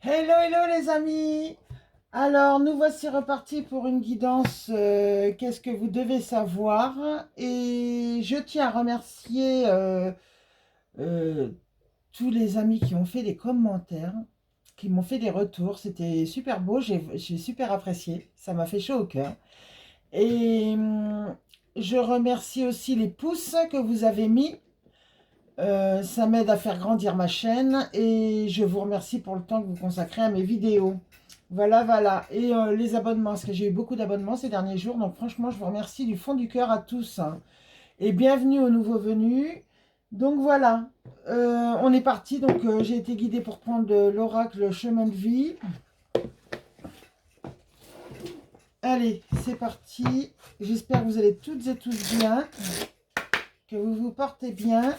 Hello, hello les amis. Alors, nous voici repartis pour une guidance. Qu'est-ce que vous devez savoir? Et je tiens à remercier euh, tous les amis qui ont fait des commentaires, qui m'ont fait des retours. C'était super beau, j'ai super apprécié. Ça m'a fait chaud au cœur. Et je remercie aussi les pouces que vous avez mis. Ça m'aide à faire grandir ma chaîne et je vous remercie pour le temps que vous consacrez à mes vidéos. Voilà, voilà. Et les abonnements, parce que j'ai eu beaucoup d'abonnements ces derniers jours. Donc franchement, je vous remercie du fond du cœur à tous, hein. Et bienvenue aux nouveaux venus. Donc voilà, on est parti. Donc j'ai été guidée pour prendre l'oracle chemin de vie. Allez, c'est parti. J'espère que vous allez toutes et tous bien, que vous vous portez bien.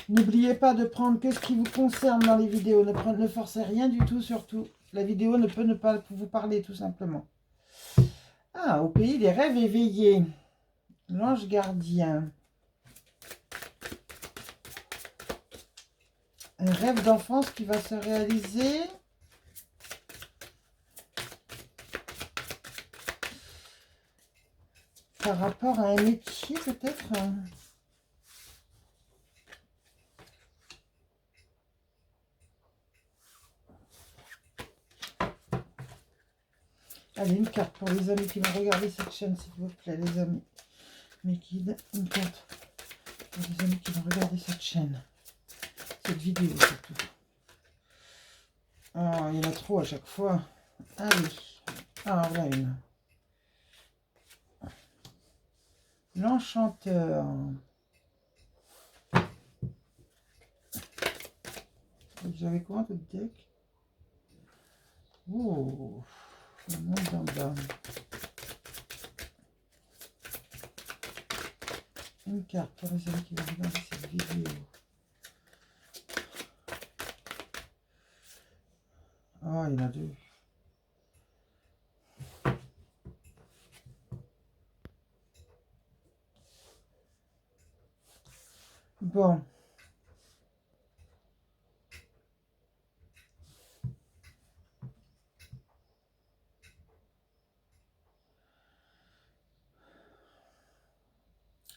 N'oubliez pas de prendre que ce qui vous concerne dans les vidéos. Ne forcez rien du tout, surtout. La vidéo ne peut ne pas vous parler, tout simplement. Ah, au pays des rêves éveillés. L'ange gardien. Un rêve d'enfance qui va se réaliser. Par rapport à un métier, peut-être. Allez, une carte pour les amis qui vont regarder cette chaîne, s'il vous plaît, les amis. Mes guides, une carte pour les amis qui vont regarder cette chaîne. Cette vidéo, surtout. Oh, il y en a trop à chaque fois. Allez. Ah, voilà une. L'enchanteur. Vous avez quoi, votre deck? Oh, le monde d'en bas. Une carte pour les amis qui vont regarder cette vidéo. Oh, il y en a deux. Bon.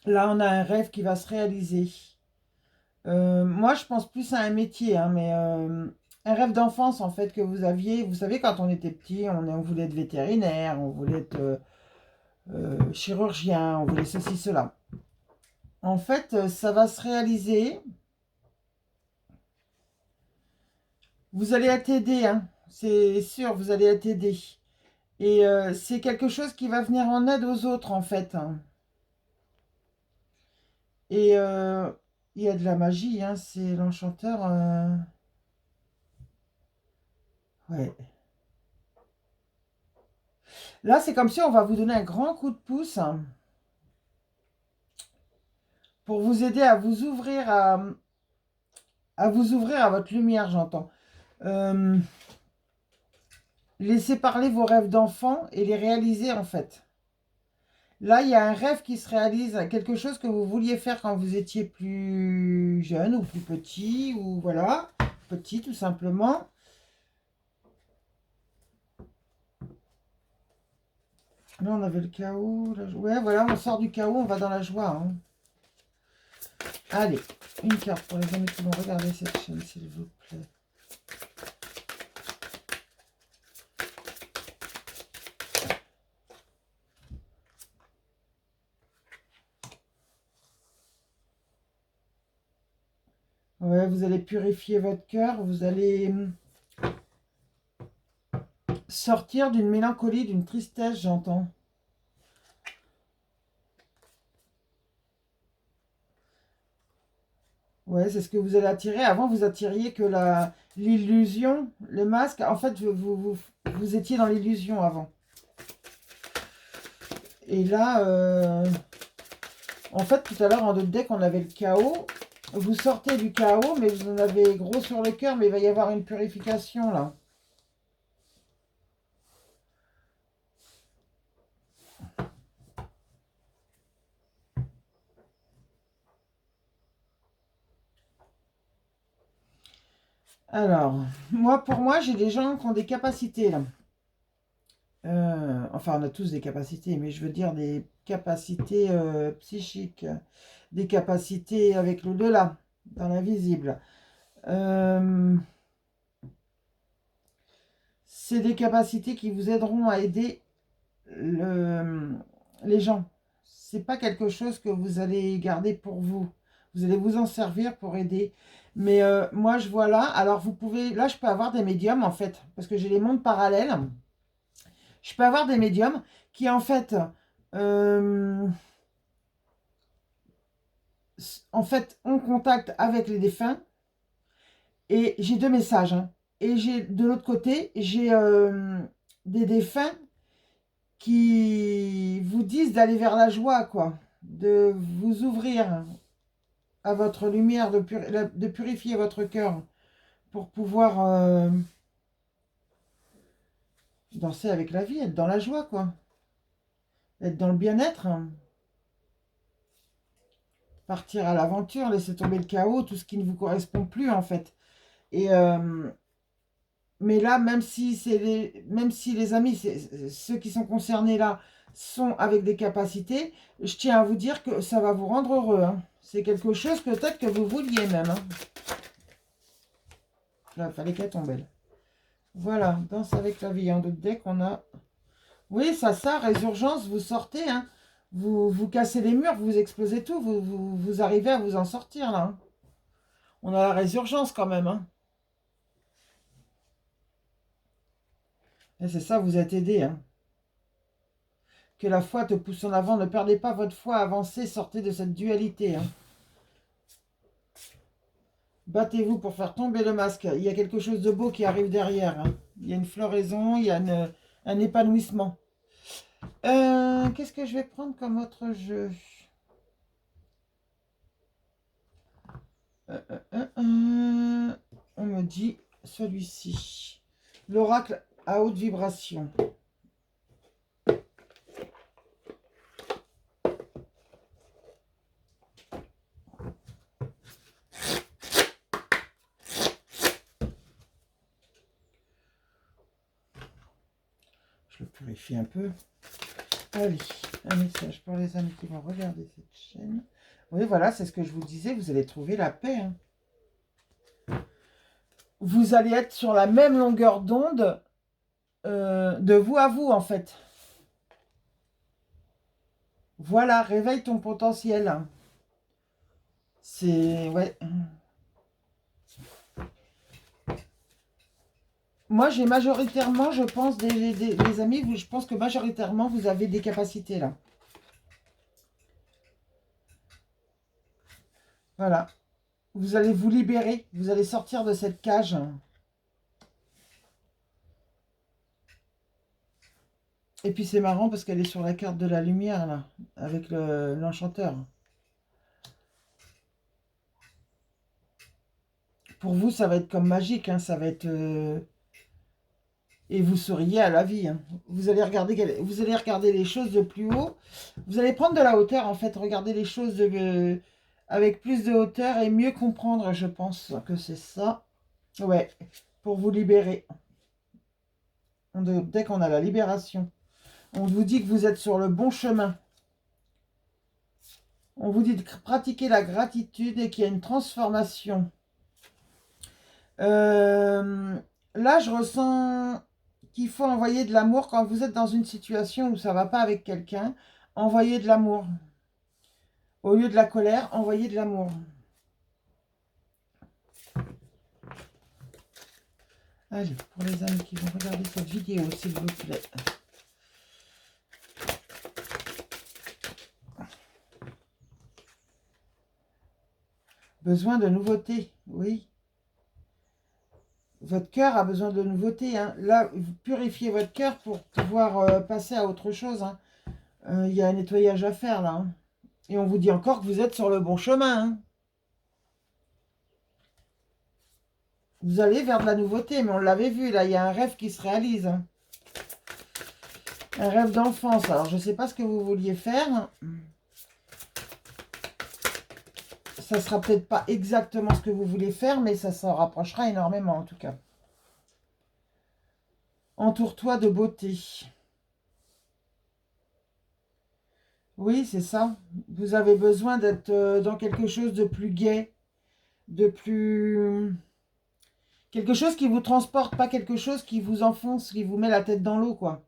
Là, on a un rêve qui va se réaliser. Moi, je pense plus à un métier, hein, mais un rêve d'enfance, en fait, que vous aviez. Vous savez, quand on était petit, on voulait être vétérinaire, on voulait être chirurgien, on voulait ceci, cela. En fait, ça va se réaliser. Vous allez être aidé, hein, c'est sûr, vous allez être aidé. Et c'est quelque chose qui va venir en aide aux autres, en fait, hein. Et il y a de la magie, hein, c'est l'enchanteur. Ouais. Là, c'est comme si on va vous donner un grand coup de pouce, hein, pour vous aider à vous ouvrir à vous ouvrir à votre lumière, j'entends. Euh, Laissez parler vos rêves d'enfant et les réaliser, en fait. Là, il y a un rêve qui se réalise, quelque chose que vous vouliez faire quand vous étiez plus jeune ou plus petit, ou voilà, petit tout simplement. Là, on avait le chaos. Ouais, voilà, on sort du chaos, on va dans la joie, hein. Allez, une carte pour les amis qui vont regarder cette chaîne, s'il vous plaît. Ouais, vous allez purifier votre cœur, vous allez sortir d'une mélancolie, d'une tristesse, j'entends. Ouais, c'est ce que vous allez attirer. Avant, vous attiriez que l'illusion, le masque. En fait, vous étiez dans l'illusion avant. Et là, en fait, tout à l'heure, en d'autres deck, on avait le chaos. Vous sortez du chaos, mais vous en avez gros sur le cœur, mais il va y avoir une purification, là. Alors, pour moi, j'ai des gens qui ont des capacités, là. Enfin, on a tous des capacités, mais je veux dire des capacités psychiques, des capacités avec l'au-delà, dans l'invisible. Euh, c'est des capacités qui vous aideront à aider les gens. C'est pas quelque chose que vous allez garder pour vous. Vous allez vous en servir pour aider. Mais moi, je vois là, alors vous pouvez, là, je peux avoir des médiums, en fait, parce que j'ai les mondes parallèles. Je peux avoir des médiums qui, en fait, euh, ont contact avec les défunts. Et j'ai deux messages, hein. Et j'ai de l'autre côté, j'ai des défunts qui vous disent d'aller vers la joie, quoi. De vous ouvrir à votre lumière, de purifier votre cœur pour pouvoir danser avec la vie, être dans la joie, quoi. Être dans le bien-être. Partir à l'aventure, laisser tomber le chaos, tout ce qui ne vous correspond plus, en fait. Et mais là, même si les amis, ceux qui sont concernés là, sont avec des capacités, je tiens à vous dire que ça va vous rendre heureux, hein. C'est quelque chose peut-être que vous vouliez même, hein. Là, il fallait qu'elle tombe, elle. Voilà, danse avec la vie. En d'autres decks, on a... Oui, ça, résurgence, vous sortez, hein. Vous cassez les murs, vous explosez tout, vous arrivez à vous en sortir, là, hein. On a la résurgence quand même, hein. Et c'est ça, vous êtes aidé, hein. Que la foi te pousse en avant. Ne perdez pas votre foi, avancez, sortez de cette dualité, hein. Battez-vous pour faire tomber le masque. Il y a quelque chose de beau qui arrive derrière, hein. Il y a une floraison, il y a un épanouissement. Qu'est-ce que je vais prendre comme autre jeu? On me dit celui-ci. L'oracle à haute vibration. Je le purifie un peu. Allez, un message pour les amis qui vont regarder cette chaîne. Oui, voilà, c'est ce que je vous disais, vous allez trouver la paix, hein. Vous allez être sur la même longueur d'onde de vous à vous, en fait. Voilà, réveille ton potentiel, hein. C'est... Ouais. Moi, j'ai majoritairement, je pense, des amis, je pense que majoritairement, vous avez des capacités, là. Voilà. Vous allez vous libérer, vous allez sortir de cette cage. Et puis, c'est marrant parce qu'elle est sur la carte de la lumière, là, avec l'enchanteur. Pour vous, ça va être comme magique, hein, ça va être... Et vous souriez à la vie, hein. Vous allez regarder les choses de plus haut. Vous allez prendre de la hauteur, en fait. Regarder les choses avec plus de hauteur et mieux comprendre, je pense que c'est ça. Ouais, pour vous libérer. Dès qu'on a la libération, on vous dit que vous êtes sur le bon chemin. On vous dit de pratiquer la gratitude et qu'il y a une transformation. Là, je ressens qu'il faut envoyer de l'amour quand vous êtes dans une situation où ça ne va pas avec quelqu'un. Envoyez de l'amour. Au lieu de la colère, envoyez de l'amour. Allez, pour les amis qui vont regarder cette vidéo, s'il vous plaît. Besoin de nouveautés, oui. Votre cœur a besoin de nouveautés, hein. Là, vous purifiez votre cœur pour pouvoir passer à autre chose, hein. Il y a un nettoyage à faire, là, hein. Et on vous dit encore que vous êtes sur le bon chemin, hein. Vous allez vers de la nouveauté, mais on l'avait vu, là, il y a un rêve qui se réalise, hein. Un rêve d'enfance. Alors, je ne sais pas ce que vous vouliez faire. ça sera peut-être pas exactement ce que vous voulez faire, mais ça s'en rapprochera énormément en tout cas. Entoure-toi de beauté. Oui, c'est ça. Vous avez besoin d'être dans quelque chose de plus gai, de plus... Quelque chose qui vous transporte, pas quelque chose qui vous enfonce, qui vous met la tête dans l'eau, quoi.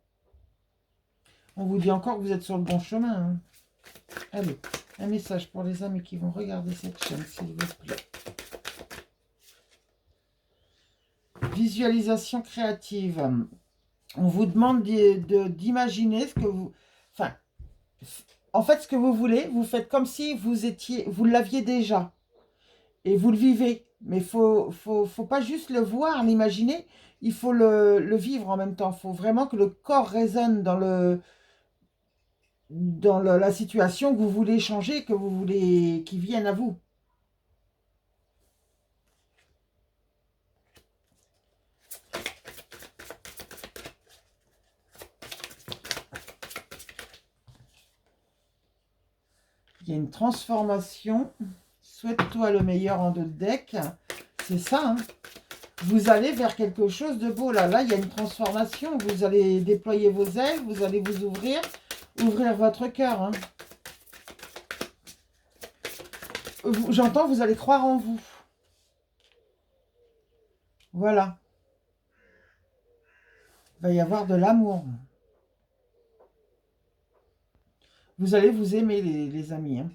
On vous dit encore que vous êtes sur le bon chemin. Hein. Allez, un message pour les amis qui vont regarder cette chaîne, s'il vous plaît. Visualisation créative. On vous demande d'imaginer ce que vous... Enfin, en fait, ce que vous voulez, vous faites comme si vous l'aviez déjà. Et vous le vivez. Mais faut pas juste le voir, l'imaginer. Il faut le vivre en même temps. Il faut vraiment que le corps résonne dans la situation que vous voulez changer, que vous voulez qu'il vienne à vous. Il y a une transformation. Souhaite-toi le meilleur en 2 decks. C'est ça, hein. Vous allez vers quelque chose de beau. Là, il y a une transformation. Vous allez déployer vos ailes. Vous allez vous ouvrir votre cœur. Hein. J'entends, vous allez croire en vous. Voilà. Il va y avoir de l'amour. Vous allez vous aimer, les amis. Hein.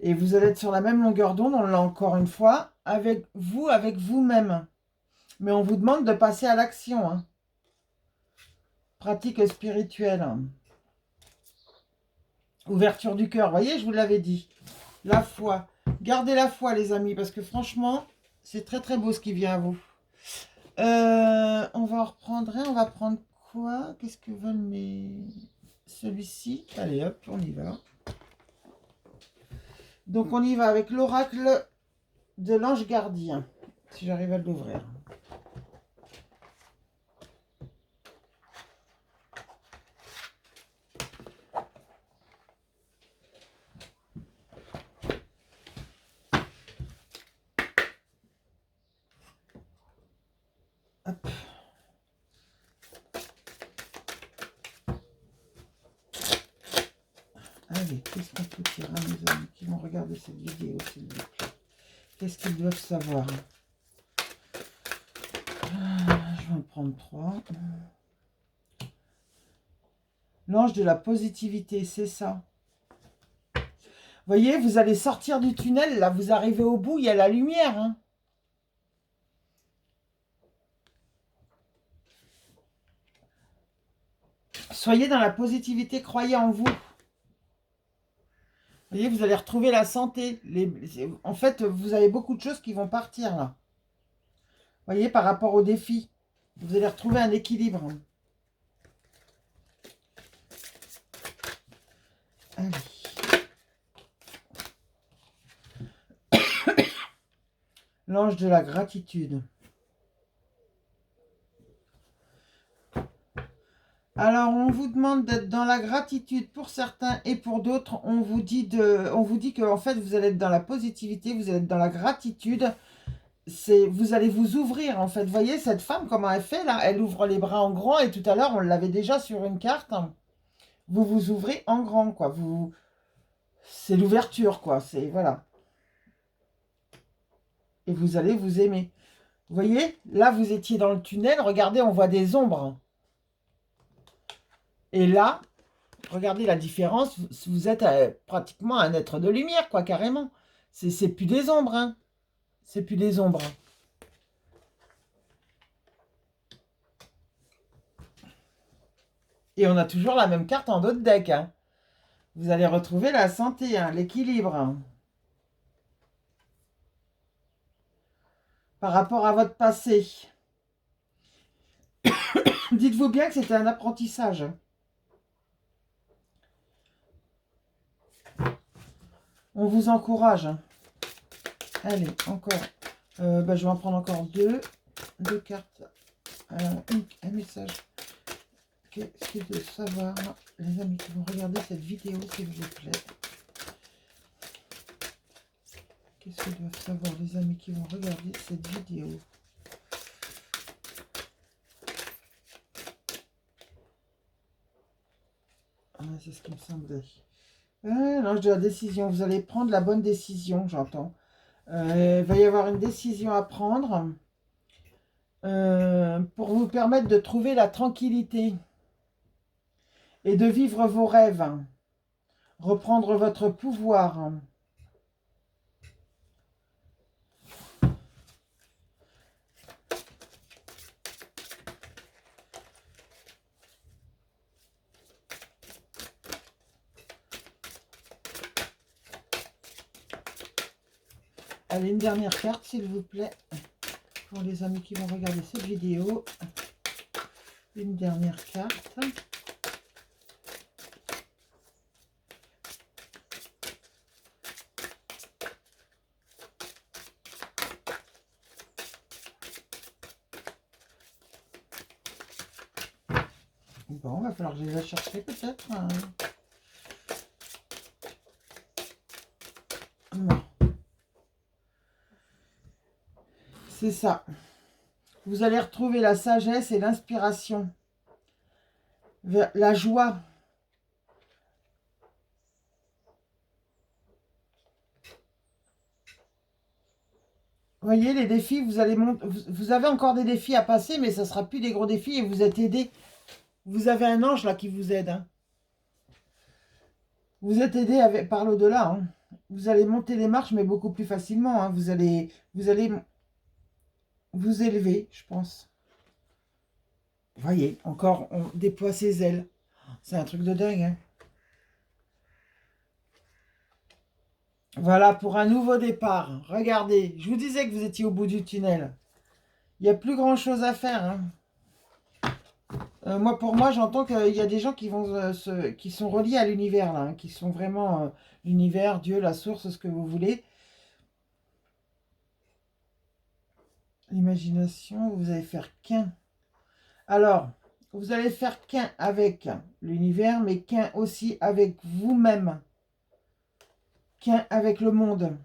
Et vous allez être sur la même longueur d'onde, on l'a encore une fois, avec vous-même. Mais on vous demande de passer à l'action. Hein. Pratique spirituelle. Ouverture du cœur. Vous voyez, je vous l'avais dit. La foi. Gardez la foi, les amis, parce que franchement, c'est très très beau ce qui vient à vous. On va en reprendre un. On va prendre quoi? Qu'est-ce que veulent mes... Celui-ci. Allez, hop, on y va. Donc, on y va avec l'oracle de l'ange gardien. Si j'arrive à l'ouvrir. Hop. Allez, qu'est-ce qu'on peut tirer à mes amis qui vont regarder cette vidéo, s'il vous plaît? Qu'est-ce qu'ils doivent savoir? Je vais en prendre 3. L'ange de la positivité, c'est ça. Vous voyez, vous allez sortir du tunnel, là, vous arrivez au bout, il y a la lumière. Hein. Soyez dans la positivité, croyez en vous. Vous voyez, vous allez retrouver la santé. En fait, vous avez beaucoup de choses qui vont partir, là. Vous voyez, par rapport aux défis. Vous allez retrouver un équilibre. Allez. L'ange de la gratitude. Alors, on vous demande d'être dans la gratitude pour certains et pour d'autres. On vous dit que en fait, vous allez être dans la positivité, vous allez être dans la gratitude. Vous allez vous ouvrir, en fait. Vous voyez, cette femme, comment elle fait, là? Elle ouvre les bras en grand, et tout à l'heure, on l'avait déjà sur une carte. Vous vous ouvrez en grand, quoi. C'est l'ouverture, quoi. C'est, voilà. Et vous allez vous aimer. Vous voyez, là, vous étiez dans le tunnel. Regardez, on voit des ombres. Et là, regardez la différence. Vous êtes pratiquement un être de lumière, quoi, carrément. C'est plus des ombres, hein. C'est plus des ombres. Et on a toujours la même carte en d'autres decks. Hein. Vous allez retrouver la santé, hein, l'équilibre. Hein. Par rapport à votre passé. Dites-vous bien que c'était un apprentissage. On vous encourage. Hein. Allez, encore. Je vais en prendre encore 2. 2 cartes. Un message. Qu'est-ce qu'il faut savoir, les amis qui vont regarder cette vidéo, s'il vous plaît? Qu'est-ce que doivent savoir les amis qui vont regarder cette vidéo? Ah, c'est ce qui me semblait. L'ange de la décision. Vous allez prendre la bonne décision, j'entends. Il va y avoir une décision à prendre pour vous permettre de trouver la tranquillité et de vivre vos rêves. Reprendre votre pouvoir. Allez, une dernière carte, s'il vous plaît, pour les amis qui vont regarder cette vidéo. Une dernière carte. Bon, va falloir que je les aille chercher peut-être. Non. C'est ça. Vous allez retrouver la sagesse et l'inspiration. La joie. Vous voyez, les défis, vous avez encore des défis à passer, mais ça ne sera plus des gros défis et vous êtes aidé. Vous avez un ange là qui vous aide. Hein. Vous êtes aidé par l'au-delà. Hein. Vous allez monter les marches, mais beaucoup plus facilement. Hein. Vous allez vous élever, je pense. Vous voyez, encore, on déploie ses ailes. C'est un truc de dingue. Hein. Voilà, pour un nouveau départ. Regardez, je vous disais que vous étiez au bout du tunnel. Il n'y a plus grand-chose à faire. Hein. Pour moi, j'entends qu'il y a des gens qui qui sont reliés à l'univers, là, hein, qui sont vraiment l'univers, Dieu, la source, ce que vous voulez. L'imagination, vous allez faire qu'un. Alors, vous allez faire qu'un avec l'univers, mais qu'un aussi avec vous-même. Qu'un avec le monde.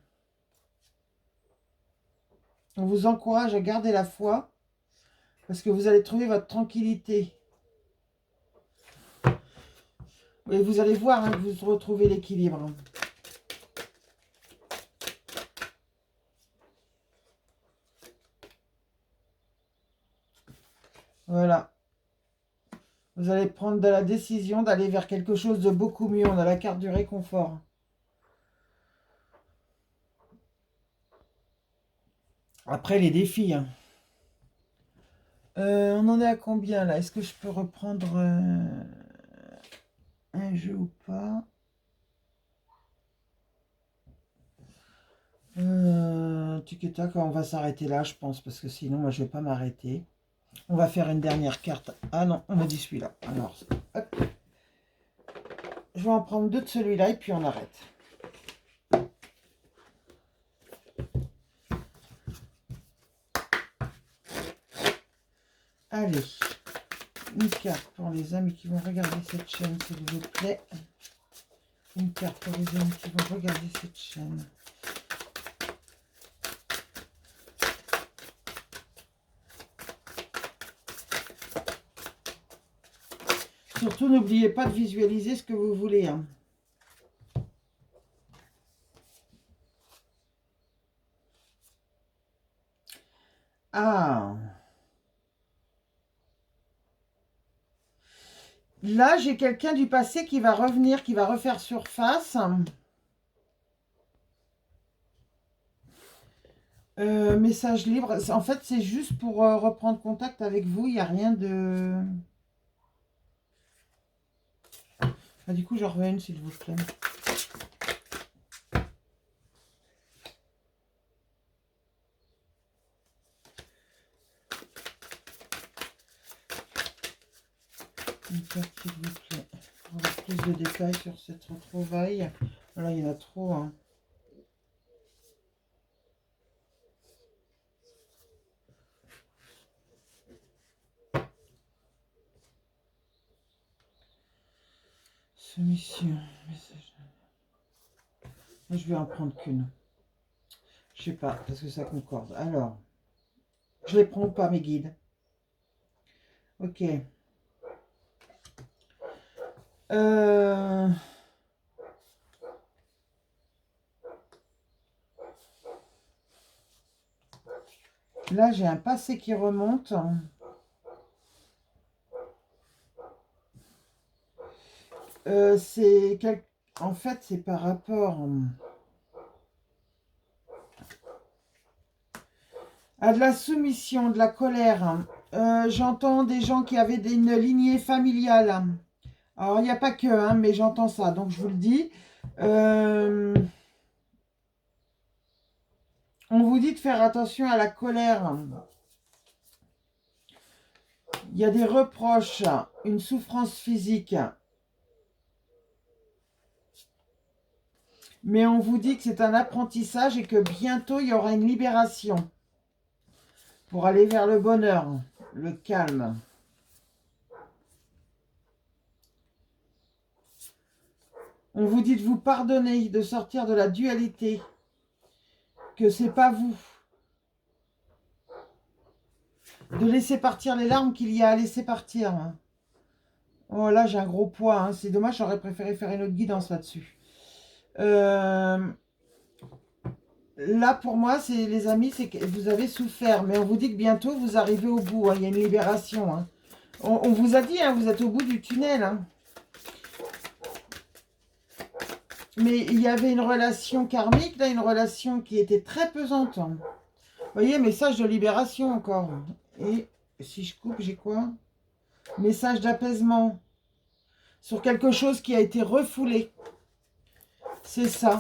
On vous encourage à garder la foi, parce que vous allez trouver votre tranquillité. Et vous allez voir hein, que vous retrouvez l'équilibre. Voilà. Vous allez prendre de la décision d'aller vers quelque chose de beaucoup mieux. On a la carte du réconfort. Après, les défis. Hein. On en est à combien, là? Est-ce que je peux reprendre un jeu ou pas? Tic-tac, on va s'arrêter là, je pense, parce que sinon, moi, je ne vais pas m'arrêter. On va faire une dernière carte. Ah non, on a dit celui-là. Alors, hop. Je vais en prendre deux de celui-là et puis on arrête. Allez, une carte pour les amis qui vont regarder cette chaîne, s'il vous plaît. Une carte pour les amis qui vont regarder cette chaîne. Surtout, n'oubliez pas de visualiser ce que vous voulez. Hein. Ah. Là, j'ai quelqu'un du passé qui va revenir, qui va refaire surface. Message libre. En fait, c'est juste pour reprendre contact avec vous. Il n'y a rien de... Ah, du coup, j'en remets une, s'il vous plaît. Une carte, s'il vous plaît. Pour avoir plus de détails sur cette retrouvaille. Voilà, il y en a trop. Hein. Soumission. Message. Je vais en prendre qu'une. Je sais pas, parce que ça concorde. Alors, je les prends ou pas, mes guides? Ok. Euh... Là, j'ai un passé qui remonte. En fait, c'est par rapport à de la soumission, de la colère. J'entends des gens qui avaient une lignée familiale. Alors, il n'y a pas que, hein, mais j'entends ça, donc je vous le dis. On vous dit de faire attention à la colère. Il y a des reproches, une souffrance physique. Mais on vous dit que c'est un apprentissage et que bientôt, il y aura une libération pour aller vers le bonheur, le calme. On vous dit de vous pardonner, de sortir de la dualité, que c'est pas vous. De laisser partir les larmes qu'il y a à laisser partir. Oh là, j'ai un gros poids. Hein. C'est dommage, j'aurais préféré faire une autre guidance là-dessus. Là, pour moi, c'est les amis, c'est que vous avez souffert. Mais on vous dit que bientôt, vous arrivez au bout. Hein. Il y a une libération. Hein. On vous a dit, hein, vous êtes au bout du tunnel. Hein. Mais il y avait une relation karmique, là, une relation qui était très pesante. Hein. Vous voyez, message de libération encore. Et si je coupe, j'ai quoi? Message d'apaisement. Sur quelque chose qui a été refoulé. C'est ça.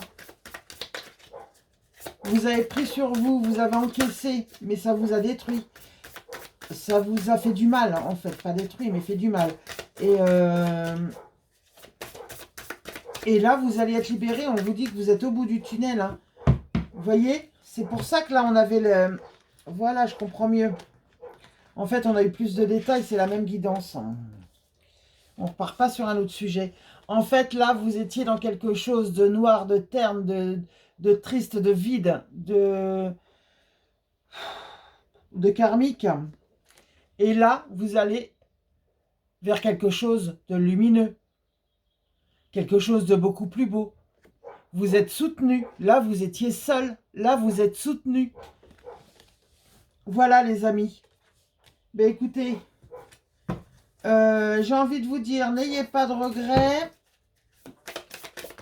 Vous avez pris sur vous, vous avez encaissé, mais ça vous a détruit. Ça vous a fait du mal, en fait. Pas détruit, mais fait du mal. Et là, vous allez être libéré. On vous dit que vous êtes au bout du tunnel. Hein. Vous voyez? C'est pour ça que là, on avait le... Voilà, je comprends mieux. En fait, on a eu plus de détails. C'est la même guidance. Hein. On ne repart pas sur un autre sujet. En fait, là, vous étiez dans quelque chose de noir, de terne, de triste, de vide, de karmique. Et là, vous allez vers quelque chose de lumineux. Quelque chose de beaucoup plus beau. Vous êtes soutenu. Là, vous étiez seul. Là, vous êtes soutenu. Voilà, les amis. Ben, écoutez, j'ai envie de vous dire, n'ayez pas de regrets.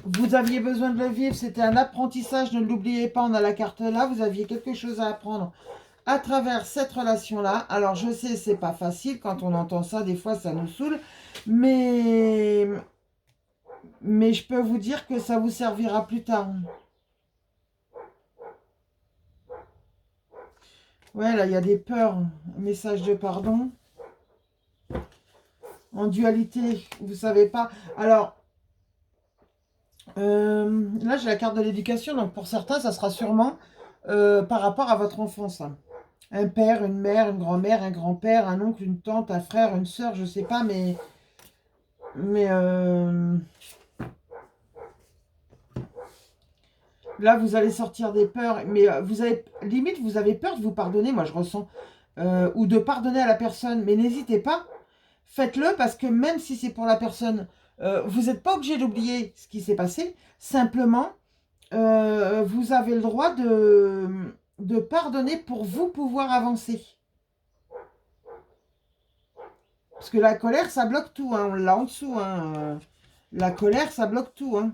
Vous aviez besoin de le vivre. C'était un apprentissage. Ne l'oubliez pas, on a la carte là. Vous aviez quelque chose à apprendre à travers cette relation-là. Alors, je sais, c'est pas facile. Quand on entend ça, des fois, ça nous saoule. Mais je peux vous dire que ça vous servira plus tard. Ouais, là, il y a des peurs. Message de pardon. En dualité, vous savez pas. Alors, là, j'ai la carte de l'éducation. Donc, pour certains, ça sera sûrement par rapport à votre enfance. Hein. Un père, une mère, une grand-mère, un grand-père, un oncle, une tante, un frère, une sœur, je sais pas, mais là, vous allez sortir des peurs, mais vous avez, limite, vous avez peur de vous pardonner, moi je ressens, ou de pardonner à la personne, mais n'hésitez pas, faites-le, parce que même si c'est pour la personne, vous n'êtes pas obligé d'oublier ce qui s'est passé, simplement, vous avez le droit de pardonner pour vous pouvoir avancer. Parce que la colère, ça bloque tout, hein, on l'a en dessous, hein. La colère, ça bloque tout, hein.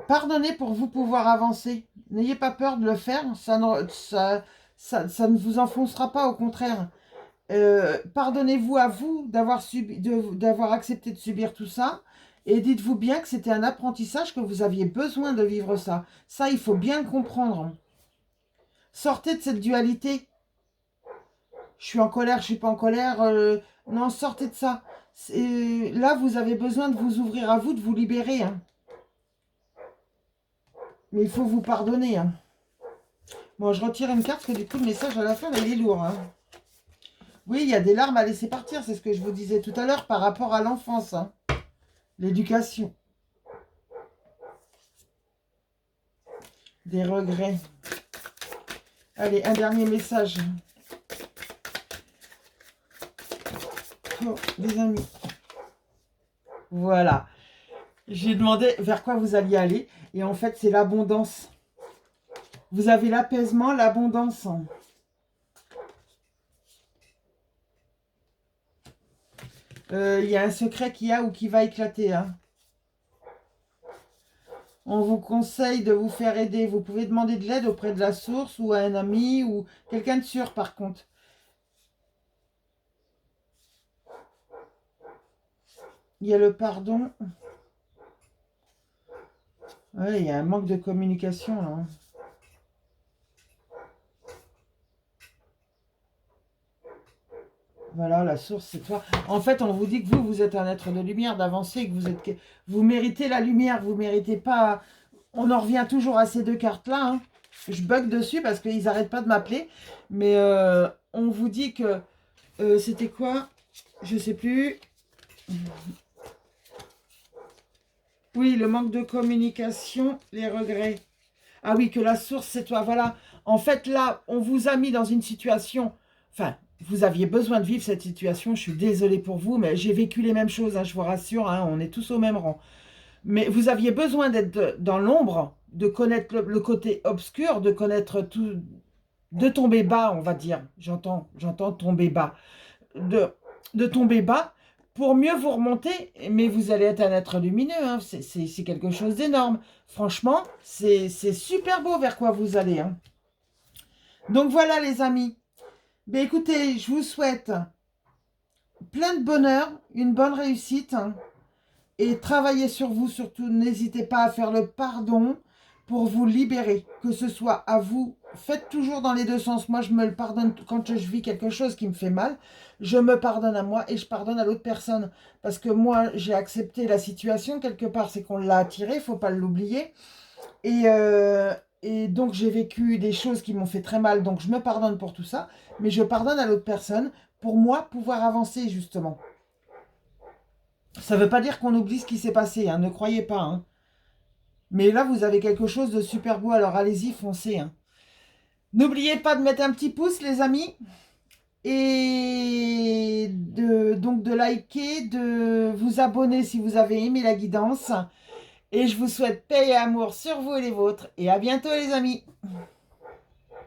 Pardonnez pour vous pouvoir avancer. N'ayez pas peur de le faire. Ça ne vous enfoncera pas, au contraire. Pardonnez-vous à vous d'avoir accepté de subir tout ça. Et dites-vous bien que c'était un apprentissage, que vous aviez besoin de vivre ça. Ça, il faut bien le comprendre. Sortez de cette dualité. Je suis en colère, je suis pas en colère. Non, sortez de ça. Là, vous avez besoin de vous ouvrir à vous, de vous libérer. Hein. Mais il faut vous pardonner. Hein. Bon, je retire une carte parce que du coup, le message à la fin, il est lourd. Hein. Oui, il y a des larmes à laisser partir. C'est ce que je vous disais tout à l'heure par rapport à l'enfance. Hein. L'éducation. des regrets. Allez, un dernier message. Oh, les amis. Voilà. J'ai demandé vers quoi vous alliez aller. Et en fait, c'est l'abondance. Vous avez l'apaisement, l'abondance. Il y a un secret qui a ou qui va éclater. Hein. On vous conseille de vous faire aider. Vous pouvez demander de l'aide auprès de la source ou à un ami ou quelqu'un de sûr par contre. Il y a le pardon. Ouais, il y a un manque de communication là. Hein. Voilà, la source, c'est toi. En fait, on vous dit que vous êtes un être de lumière, d'avancer, que vous méritez la lumière, vous méritez pas... On en revient toujours à ces deux cartes-là. Hein. Je bug dessus parce qu'ils n'arrêtent pas de m'appeler. Mais on vous dit que... c'était quoi? Je sais plus. Oui, le manque de communication, les regrets. Ah oui, que la source, c'est toi. Voilà. En fait, là, on vous a mis dans une situation... Enfin, vous aviez besoin de vivre cette situation. Je suis désolée pour vous, mais j'ai vécu les mêmes choses, hein, je vous rassure. Hein, on est tous au même rang. Mais vous aviez besoin d'être dans l'ombre, de connaître le côté obscur, de connaître tout... De tomber bas, on va dire. J'entends tomber bas. De tomber bas pour mieux vous remonter. Mais vous allez être un être lumineux. Hein. C'est quelque chose d'énorme. Franchement, c'est super beau vers quoi vous allez. Hein. Donc voilà les amis. Ben, écoutez, je vous souhaite plein de bonheur, une bonne réussite. Hein, et travaillez sur vous surtout. N'hésitez pas à faire le pardon pour vous libérer. Que ce soit à vous. Faites toujours dans les deux sens. Moi, je me le pardonne quand je vis quelque chose qui me fait mal. Je me pardonne à moi et je pardonne à l'autre personne. Parce que moi, j'ai accepté la situation. Quelque part, c'est qu'on l'a attiré. Il ne faut pas l'oublier. Et donc, j'ai vécu des choses qui m'ont fait très mal. Donc, je me pardonne pour tout ça. Mais je pardonne à l'autre personne pour moi pouvoir avancer, justement. Ça ne veut pas dire qu'on oublie ce qui s'est passé. Hein, ne croyez pas. Hein. Mais là, vous avez quelque chose de super beau. Alors, allez-y, foncez. Hein. N'oubliez pas de mettre un petit pouce, les amis. Et donc de liker, de vous abonner si vous avez aimé la guidance. Et je vous souhaite paix et amour sur vous et les vôtres. Et à bientôt les amis.